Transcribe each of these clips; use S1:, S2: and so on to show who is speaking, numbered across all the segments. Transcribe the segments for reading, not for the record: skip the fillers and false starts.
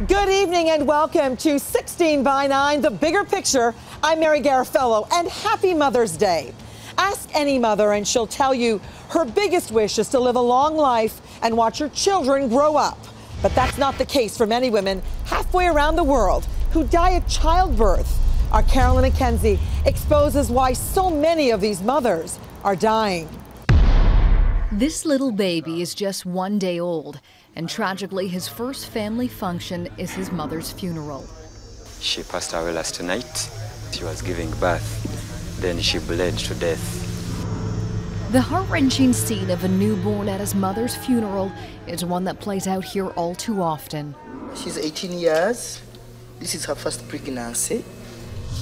S1: Good evening and welcome to 16 by 9, The Bigger Picture. I'm Mary Garofalo, and happy Mother's Day. Ask any mother and she'll tell you her biggest wish is to live a long life and watch her children grow up. But that's not the case for many women halfway around the world who die at childbirth. Our Carolyn Mackenzie exposes why so many of these mothers are dying.
S2: This little baby is just 1 day old, and tragically his first family function is his mother's funeral.
S3: She passed away last night. She was giving birth, then she bled to death.
S2: The heart-wrenching scene of a newborn at his mother's funeral is one that plays out here all too often.
S4: She's 18 years. This is her first pregnancy.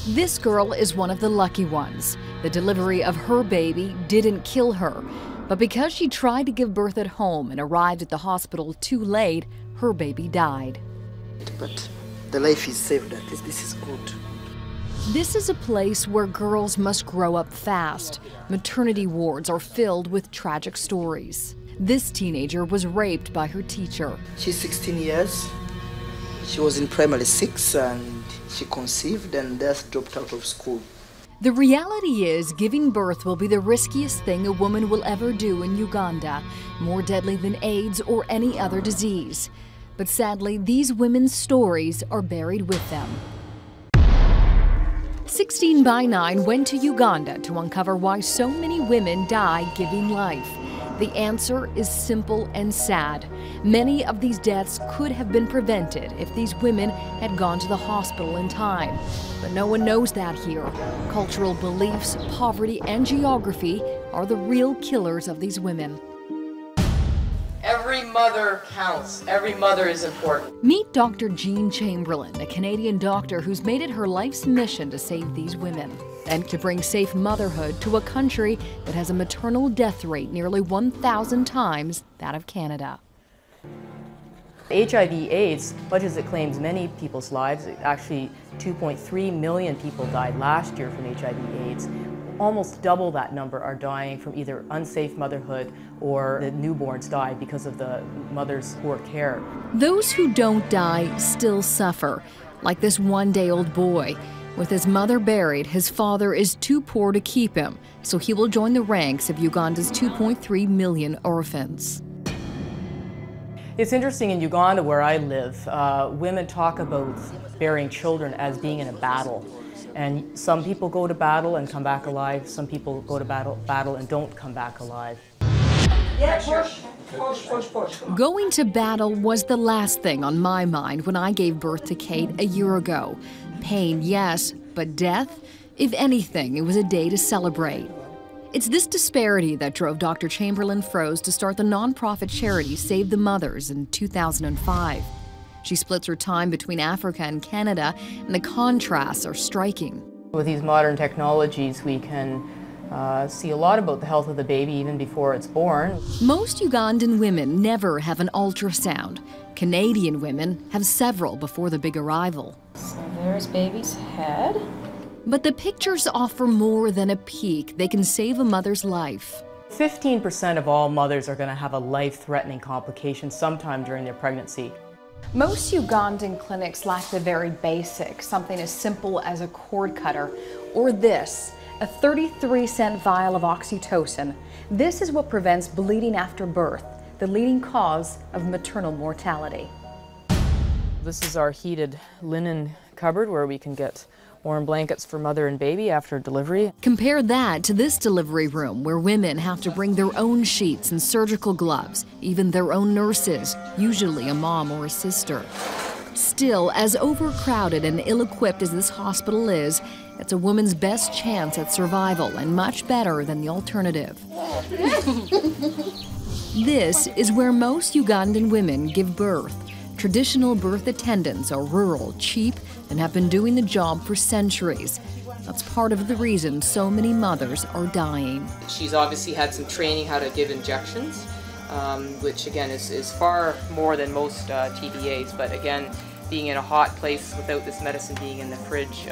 S2: This girl is one of the lucky ones. The delivery of her baby didn't kill her, but because she tried to give birth at home and arrived at the hospital too late, her baby died.
S4: But the life is saved, at least this is good.
S2: This is a place where girls must grow up fast. Maternity wards are filled with tragic stories. This teenager was raped by her teacher.
S4: She's 16 years. She was in primary 6 and she conceived and just dropped out of school.
S2: The reality is giving birth will be the riskiest thing a woman will ever do in Uganda, more deadly than AIDS or any other disease. But sadly, these women's stories are buried with them. 16 by 9 went to Uganda to uncover why so many women die giving life. The answer is simple and sad. Many of these deaths could have been prevented if these women had gone to the hospital in time. But no one knows that here. Cultural beliefs, poverty, and geography are the real killers of these women.
S5: Every mother counts. Every mother is important.
S2: Meet Dr. Jean Chamberlain, a Canadian doctor who's made it her life's mission to save these women and to bring safe motherhood to a country that has a maternal death rate nearly 1,000 times that of Canada.
S6: HIV/AIDS, much as it claims many people's lives, actually 2.3 million people died last year from HIV/AIDS. Almost double that number are dying from either unsafe motherhood or the newborns die because of the mother's poor care.
S2: Those who don't die still suffer, like this 1-day-old boy. With his mother buried, his father is too poor to keep him, so he will join the ranks of Uganda's 2.3 million orphans.
S6: It's interesting in Uganda, where I live, women talk about bearing children as being in a battle. And some people go to battle and come back alive. Some people go to battle and don't come back alive.
S4: Yeah, push.
S2: Going to battle was the last thing on my mind when I gave birth to Kate a year ago. Pain, yes, but death? If anything, it was a day to celebrate. It's this disparity that drove Dr. Chamberlain Froese to start the nonprofit charity Save the Mothers in 2005. She splits her time between Africa and Canada, and the contrasts are striking.
S6: With these modern technologies, we can see a lot about the health of the baby even before it's born.
S2: Most Ugandan women never have an ultrasound. Canadian women have several before the big arrival.
S7: So there's baby's head.
S2: But the pictures offer more than a peek. They can save a mother's life.
S6: 15% of all mothers are going to have a life-threatening complication sometime during their pregnancy.
S7: Most Ugandan clinics lack the very basic, something as simple as a cord cutter, or this, a 33-cent vial of oxytocin. This is what prevents bleeding after birth, the leading cause of maternal mortality.
S6: This is our heated linen cupboard where we can get warm blankets for mother and baby after delivery.
S2: Compare that to this delivery room where women have to bring their own sheets and surgical gloves, even their own nurses, usually a mom or a sister. Still, as overcrowded and ill-equipped as this hospital is, it's a woman's best chance at survival and much better than the alternative. This is where most Ugandan women give birth. Traditional birth attendants are rural, cheap, and have been doing the job for centuries. That's part of the reason so many mothers are dying.
S5: She's obviously had some training how to give injections, which again is far more than most TBAs, but again, being in a hot place without this medicine being in the fridge,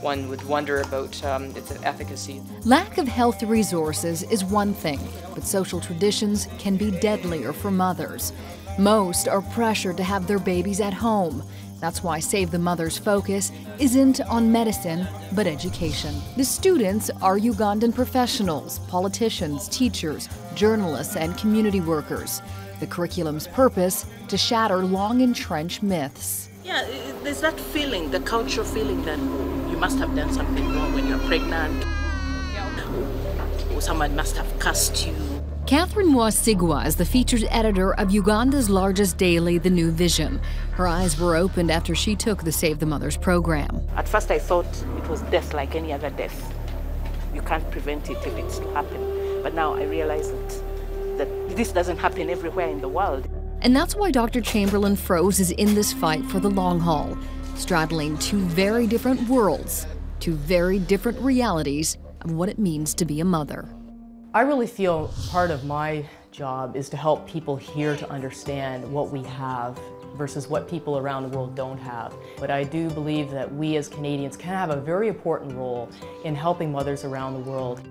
S5: one would wonder about its efficacy.
S2: Lack of health resources is one thing, but social traditions can be deadlier for mothers. Most are pressured to have their babies at home. That's why Save the Mother's focus isn't on medicine, but education. The students are Ugandan professionals, politicians, teachers, journalists, and community workers. The curriculum's purpose, to shatter long-entrenched myths.
S8: Yeah, there's that feeling, the cultural feeling that you must have done something wrong when you're pregnant, or someone must have cussed you.
S2: Catherine Mwasigwa is the features editor of Uganda's largest daily, The New Vision. Her eyes were opened after she took the Save the Mothers program.
S8: At first I thought it was death like any other death. You can't prevent it if it's to happen. But now I realize that this doesn't happen everywhere in the world.
S2: And that's why Dr. Chamberlain Froese is in this fight for the long haul, straddling two very different worlds, two very different realities of what it means to be a mother.
S6: I really feel part of my job is to help people here to understand what we have versus what people around the world don't have. But I do believe that we as Canadians can have a very important role in helping mothers around the world.